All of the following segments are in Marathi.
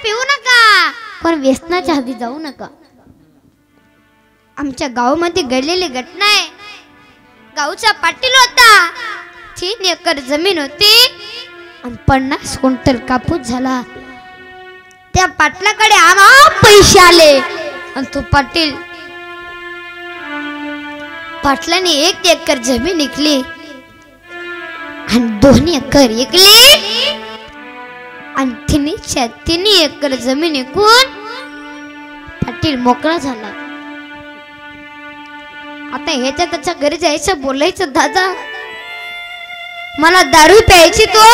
पिऊ नका, पण व्यसनाच्या आधी जाऊ नका. आमच्या गावामध्ये घडलेली घटना आहे. गावचा पाटील होता, 3 एकर जमीन होती आणि 50 क्विंटल कापूस झाला. त्या पाटलाकडे पैसे आले आणि तो पाटलाने 1 एकर जमीन विकली आणि 2 एकर विकली आणि 3 एकर जमीन विकून पाटील मोकळा झाला. आता ह्याच्या त्याच्या घरी जायचं, बोलायचं, दादा मला दारू प्यायची, तो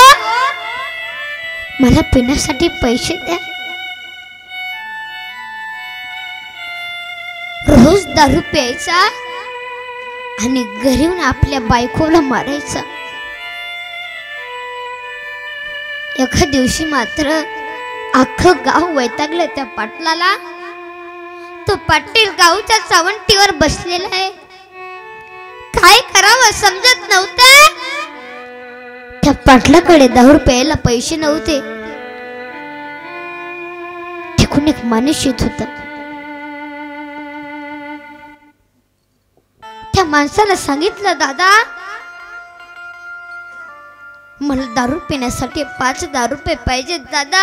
मला पिण्यासाठी पैसे द्या. रोज दारू प्यायचा आणि घरी येऊन आपल्या बायकोला मारायचा. एका दिवशी मात्र अख्खं गाव वैतागलं त्या पाटलाला. तो पाटील गावच्या चावंटीवर बसलेला आहे, काय करावं समजत नव्हतं. त्या पाटलाकडे दारू प्यायला पैसे नव्हते. तिकडून एक माणूस येत होता. त्या माणसाला सांगितलं, दादा मला दारू पिण्यासाठी 5,000 रुपये पाहिजेत, दादा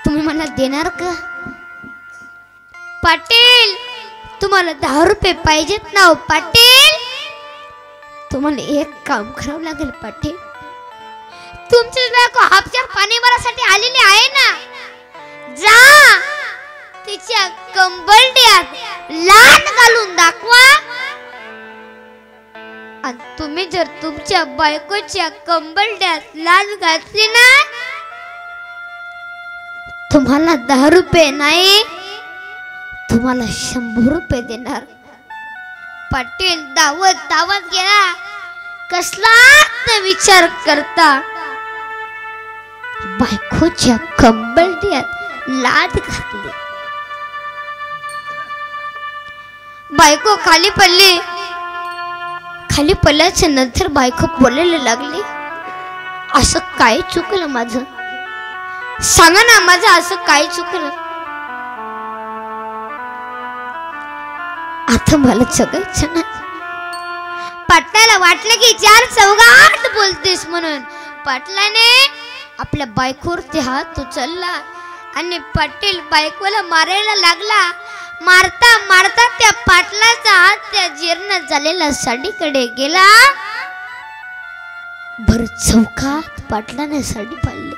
तुम्ही मला देणार का? पाटील तुम्हाला 10 रुपये पाहिजेत ना? पाटील तुम्हाला एक काम करावं लागेल पाटील, तुमची बायको हापच्या पाणी भरासाठी आलेली आहे ना, जा तिच्या कंबरड्यात लाथ घालून दाखवा. आणि तुम्ही जर तुमच्या बायकोच्या कंबरड्यात लाथ घातली ना, तुम्हाला 10 रुपये नाही, तुम्हाला 100 रुपये देणार. पाटील दावत गेला, कसलाच विचार करता बायकोच्या कंबरड्यात लाथ घातली. बायको खाली पडली. खाली पडल्याच्या नंतर बायको बोलायला लागली, असं काय चुकलं माझं, सांगा ना माझं असं काय चुकलं. आता मला जगायचं नाही. पाटलाला वाटलं की 4 चौघात बोलतेस म्हणून पाटलाने आपल्या बायकोवरती हात उचलला आणि पाटील बायकोला मारायला लागला. मारता मारता त्या पाटलाचा हात त्या जीर्ण झालेल्या साडीकडे गेला. भर चौकात पाटलाने साडी पाळली.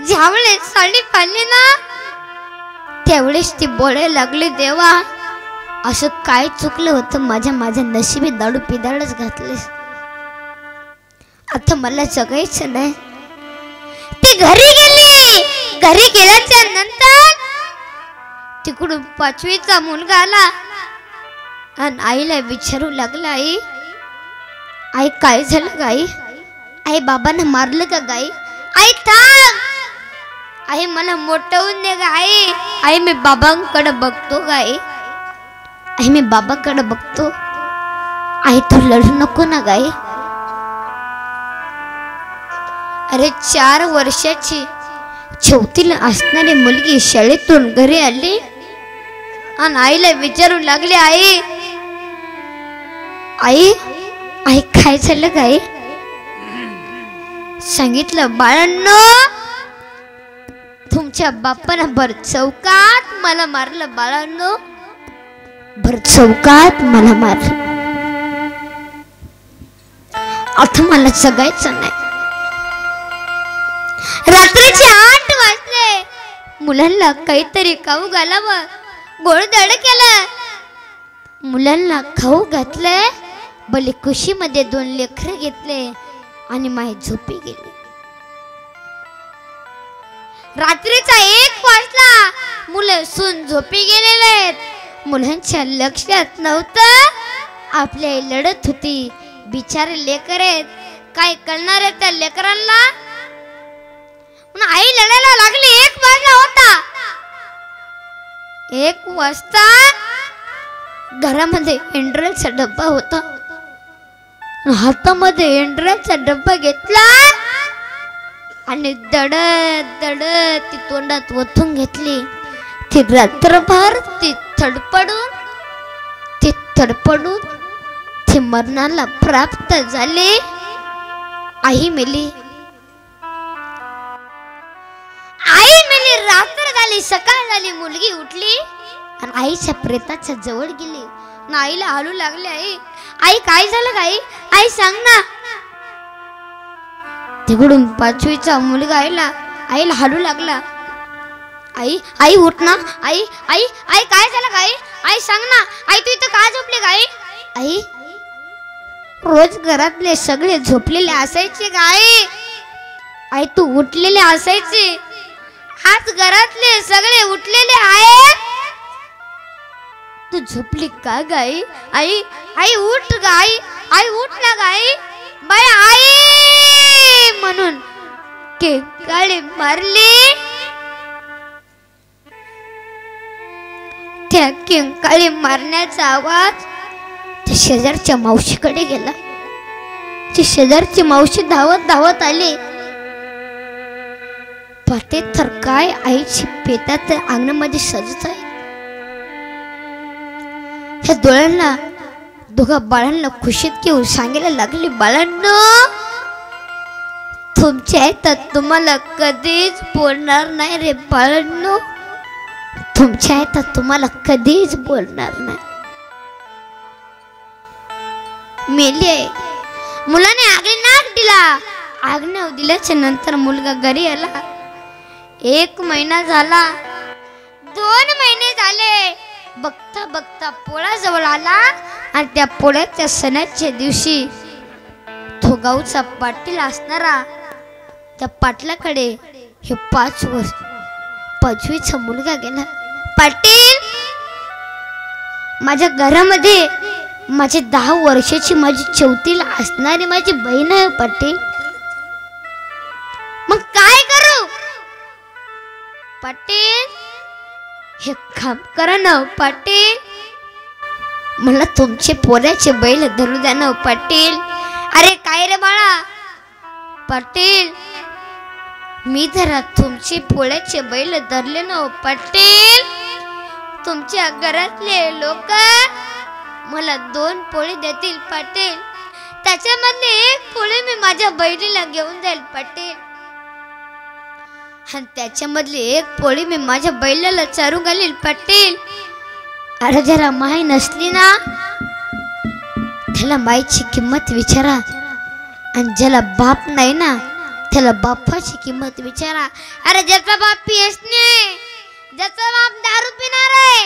ज्यावेळेस साडी पाळली ना, त्यावेळेस ती बोलायला लागली, देवा असं काय चुकलं होतं, माझ्या नशिबी दारू पिदाळच घातलेस, आता मला जगायचं नाही. ती घरी गेली. घरी गेल्याच्या नंतर तिकडून 5वीचा मुलगा आला आणि आईला विचारू लागला, आई काय झालं गाई? आई बाबांना मारलं का गाई? आई थांब, आई मला मोठवून दे गाई. आई मी बाबांकडे बघतो गाई, आई मी बाबांकडे बघतो. आई तू लढू नको ना गाई. अरे 4 वर्षाची 4थीला असणारी मुलगी शाळेतून घरी आली आणि आईला विचारू लागली, आई आई आई काय झालं गाई? सांगितलं, बाळांनो तुमच्या बापानं भर चौकात मला मारलं, बाळांनो भर चौकात मला मारलं, आता मला जगायचं नाही. रात्रीचे 8 वाजले. मुलांना काहीतरी खाऊ घालावं, गोडधोड केलं. मुलांना खाऊ घातले. भले खुशीमध्ये 2 लेकरं घेतले आणि माई झोपी गेली. रात्रीचा 1 वाजला. मुलं सून झोपी गेलेले आहेत. मुलांच्या लक्षात नव्हतं आपली आई लढत होती. बिचारे लेकर आहेत, काय करणार आहे त्या लेकरांना. आई लढायला लागली. 1 वाजला होता. 1 वाजता घरामध्ये एंड्रॉइडचा डब्बा होता. हातामध्ये एंड्रॉइडचा डब्बा घेतला आणि दडत दडत ती तोंडात ओतून घेतली. ती रात्रभर ती तडपडून ती मरणाला प्राप्त झाली. आई मेली. रात्र झाली, सकाळ झाली, मुलगी उठली आणि आईच्या प्रेताच्या जवळ गेली. ना आईला हलू लागले. आई काय झालं आई? आई सांग ना. तिकडून 5वीचा मुलगा आईला हलू लागला. आई आई उठ ना. आई आई आई काय झालं आई? आई सांग ना. आई तू इथं का झोपली गाई? आई रोज घरातले सगळे झोपलेले असायचे गाई. आई तू उठलेले असायचे. आज घरातले सगळे उठलेले आहेत. तू झोपली का गाई? आई आई उठ गाई. आई उठ ना गाई. बाय आई म्हणून किंकाळी मारली. त्या किंकाळी मारण्याचा आवाज त्या शेजारच्या मावशीकडे गेला. ती शेजारची मावशी धावत धावत आली. पाटे तर काय आईची पेटात अंगणामध्ये सजत आहे. ह्या डोळ्यांना दोघा बाळांना खुशीत घेऊन सांगायला लागली, बाळांनो तुमच्या आई तर तुम्हाला कधीच बोलणार नाही रे बाळांनो. तुमच्या आई तर तुम्हाला कधीच बोलणार नाही. मेली आहे. मुलाने आगळी नाक दिला. आज्ञा दिल्याच्या नंतर मुलगा घरी आला. 1 महिना झाला, 2 महिने झाले. बघता बघता पोळा जवळ आला आणि त्या पोळ्याच्या सणाच्या दिवशी तो गावचा पाटील असणारा त्या पाटलाकडे हे 5वीचा मुलगा गेला. पाटील, माझ्या घरामध्ये माझी 10 वर्षाची माझी 34ला असणारी माझी बहीण आहे पाटील. मग काय करू पाटील? हे काम करा ना पाटील. मला तुमचे पोऱ्याचे बैल धरू द्या ना पाटील. अरे काय रे बाळा? पाटील मी जरा तुमचे पोळ्याचे बैल धरले ना पाटील. तुमच्या घरातले लोक मला 2 पोळी देतील पाटील. त्याच्यामधली 1 पोळी मी माझ्या बहिणीला घेऊन जाईल पाटील. आणि त्याच्यामधली 1 पोळी मी माझ्या बैलाला चारू घालील पाटील. अरे जरा माय नसली ना त्याला माईची किंमत विचारा. आणि ज्याला बाप नाही ना त्याला बापाची किंमत विचारा. अरे ज्याचा बाप पियसने, ज्याचा बाप दारू पिणार आहे,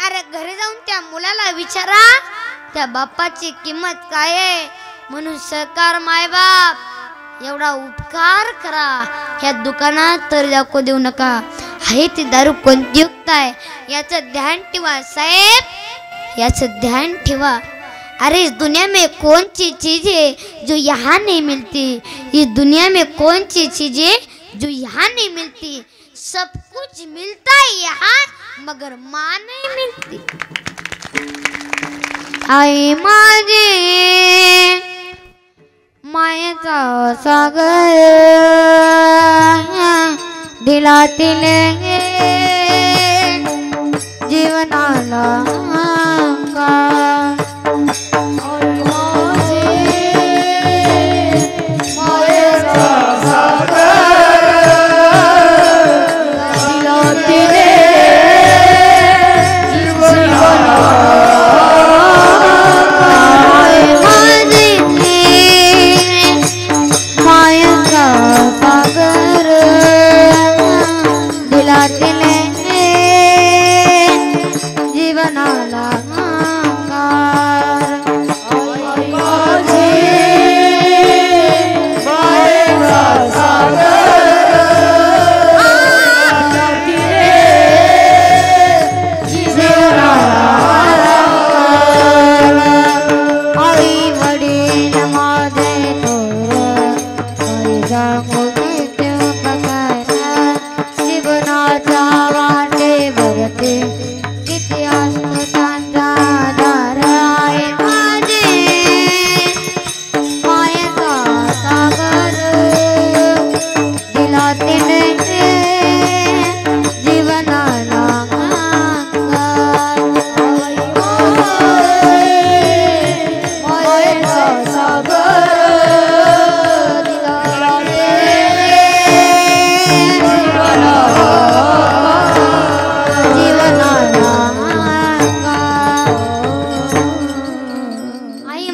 अरे घरी जाऊन त्या मुलाला विचारा त्या बापाची किंमत काय आहे. म्हणून सरकार माय बाप एवढा उपकार करा. ह्या दुकानात तर दाखवू देऊ नका. आहे ती दारू कोणती युक्त आहे याचं ध्यान ठेवा साहेब, याचं ध्यान ठेवा. अरे इस दुनिया में कौन सी चीज है जो यहाँ नहीं मिलती? इस दुनिया में कौन सी चीज है जो यहाँ नहीं मिलती? सब कुछ मिलता है यहाँ मगर माँ नहीं मिलती. आई माझे मायेचा सागर दिलातील जीवनाला जीवना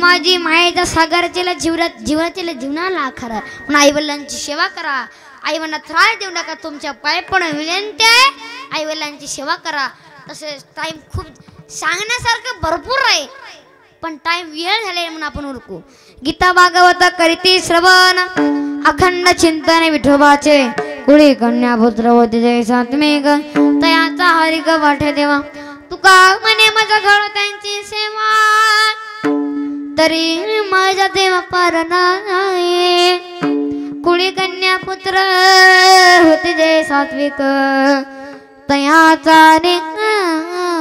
माझी मायेचा सागराच्या जीवनाच्या जीवनाला खरा म्हणून आईवडिलांची सेवा करा. आईवडिलांना त्रास देऊ नका. तुमच्या पाय पण विनंती आहे, आईवडिलांची सेवा करा. तसेच टाइम खूप सांगण्यासारखं भरपूर आहे, पण टाइम वेळ झाले म्हणून आपण उरकू. गीता भागवत करीती श्रवण, अखंड चिंतन विठोबाचे. कुळी कन्या पुत्र होते जय सात्मिक, तयाचा हरिक वाटे देवा. तुका म्हणे माझा घर त्यांची सेवा, तरी माझ्या देवा पार नाही. कुळी कन्या पुत्र होते जय सात्विक, तयाचा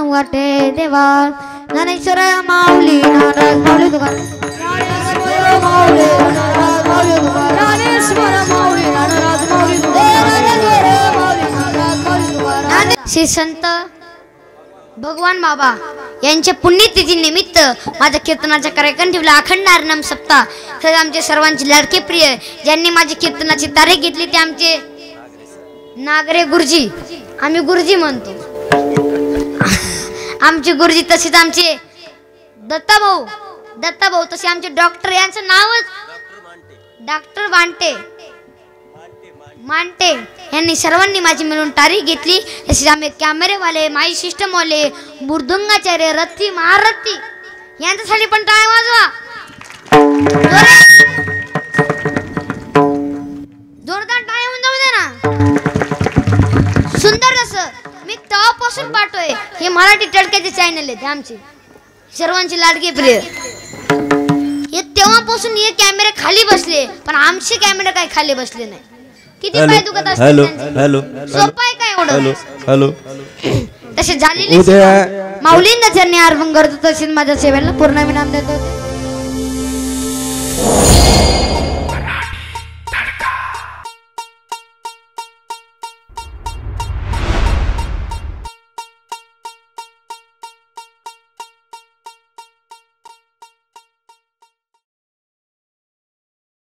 वाटे देवा. ज्ञानेश्वर माऊली नाराज माऊली तुका, श्री संत भगवान बाबा यांच्या पुण्यतिथी निमित्त माझ्या कीर्तनाचा कार्यक्रम ठेवला. अखंड हरिनाम सप्ताह. तर आमचे सर्वांचे लाडके प्रिय ज्यांनी माझी कीर्तनाची तारीख घेतली ते आमचे नागरे गुरुजी. आम्ही गुरुजी म्हणतो आमचे गुरुजी. तसेच आमचे दत्ताभाऊ तसे आमचे डॉक्टर, यांचं नावच डॉक्टर मांटे यांनी सर्वांनी माझी मिळून तारीख घेतली. तसेच आम्ही कॅमेरेवाले, माई सिस्टमवाले, मृदुंगाचार्य, रथी महारथी यांच्यासाठी पण टाळ्या वाजवा. जोरदार टाळ्या होऊन जाऊ दे ना. सुंदर असं मी तेव्हापासून पाहतोय. हे मराठी टळक्याचे चॅनल आहेत आमचे सर्वांचे लाडके प्रिय. हे तेव्हापासून हे कॅमेरे खाली बसले, पण आमचे कॅमेरे काही खाली बसले नाही. किती पाय दुखत असते. हॅलो हॅलो सोपं आहे काय एवढं. हॅलो तसे झालेले माऊलींना चरणी अर्पण करतो. तसेच माझ्या सेवेला पूर्ण विराम देतो.